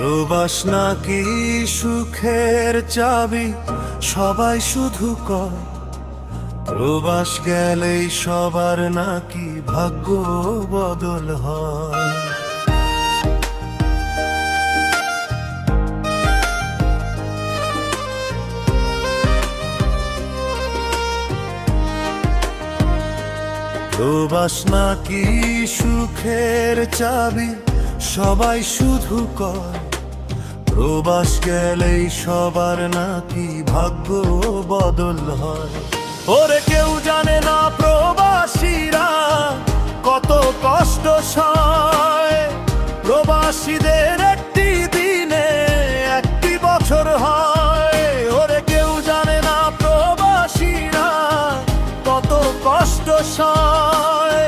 প্রবাস নাকি সুখের চাবি, সবাই শুধু কয় প্রবাস গেলেই সবার নাকি ভাগ্য বদল হয়। প্রবাস নাকি সুখের চাবি, সবাই শুধু কয় প্রবাস গেলেই সবার নাকি ভাগ্য বদল হয়। ওরে কেউ জানে না প্রবাসীরা কত কষ্ট সয়, প্রবাসীদের একটি দিনে একটি বছর হয়। ওরে কেউ জানে না প্রবাসীরা কত কষ্ট সয়,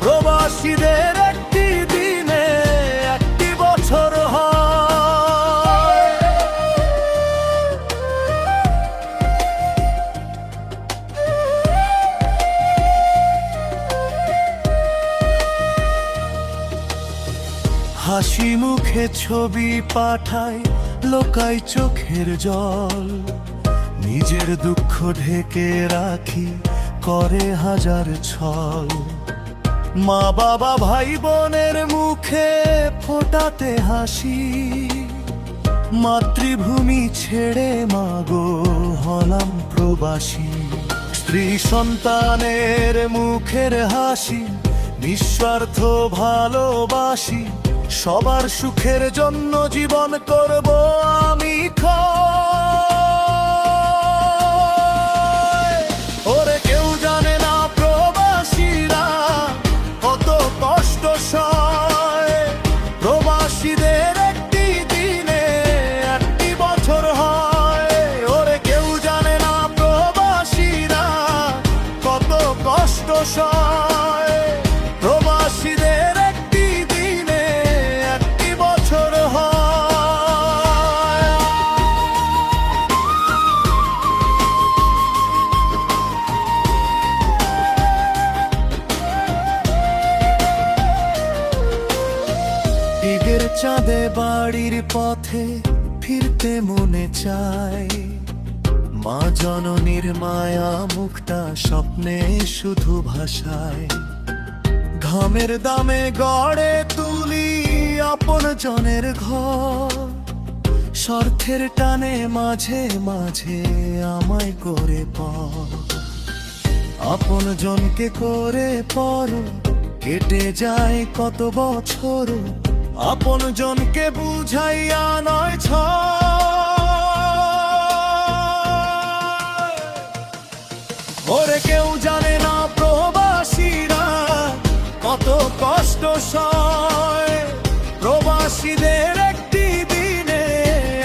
প্রবাসীদের একটি দিনে একটি বছর হয়। হাসি মুখে ছবি পাঠায়, লোকাই চোখের জল, নিজের দুঃখ ঢেকে রাখি করে হাজার ছল। মা বাবা ভাই বোনের মুখে ফোটাতে হাসি, মাতৃভূমি ছেড়ে মাগো হলাম প্রবাসী। স্ত্রী সন্তানের মুখের হাসি, নিঃস্বার্থ ভালোবাসি, সবার সুখের জন্য জীবন করব আমি ক্ষয়। ওরে কেউ জানে না প্রবাসীরা কত কষ্ট সয়, প্রবাসীদের একটি দিনে একটি বছর হয়। ওরে কেউ জানে না প্রবাসীরা কত কষ্ট সয়, প্রবাসীদের একটি দিনে একটি বছর হয়। ঈদের চাঁদে বাড়ির পথে ফিরতে মনে চায়, মা জননীর মায়া মুখটা স্বপ্নে শুধু ভাষায়। ঘামের দামে গড়ে তুলি আপন জনের ঘর, স্বার্থের টানে মাঝে মাঝে আমায় করে পর। আপন জনকে করে পর, কেটে যায় কত বছর, আপন জনকে বুঝাইয়া নয় ছয়। ওরে কেউ জানে না প্রবাসীরা কত কষ্ট সয়, প্রবাসীদের একটি দিনে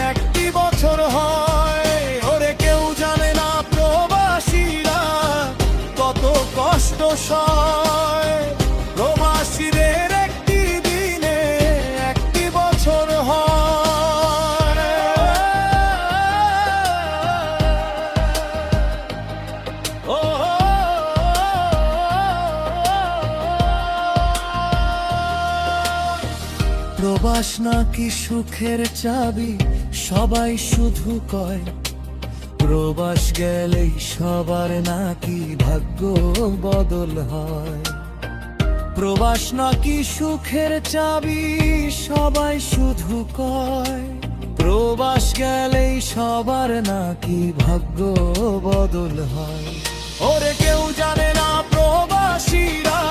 একটি বছর হয়। ওরে কেউ জানে না প্রবাসীরা কত কষ্ট সয়, প্রবাসীদের একটি দিনে একটি বছর হয়। ও প্রবাস নাকি সুখের চাবি, সবাই শুধু কয় প্রবাস গেলেই সবার নাকি ভাগ্য বদল হয়। প্রবাস নাকি সুখের চাবি, সবাই শুধু কয় প্রবাস গেলেই সবার নাকি ভাগ্য বদল হয়। ওরে কেউ জানে না প্রবাসীরা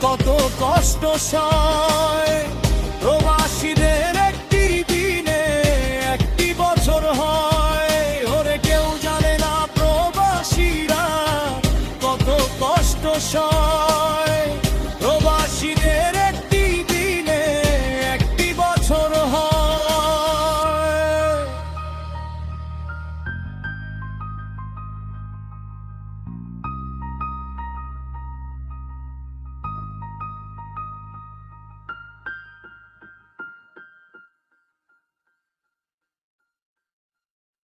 কত কষ্ট সয়, প্রবাসীদের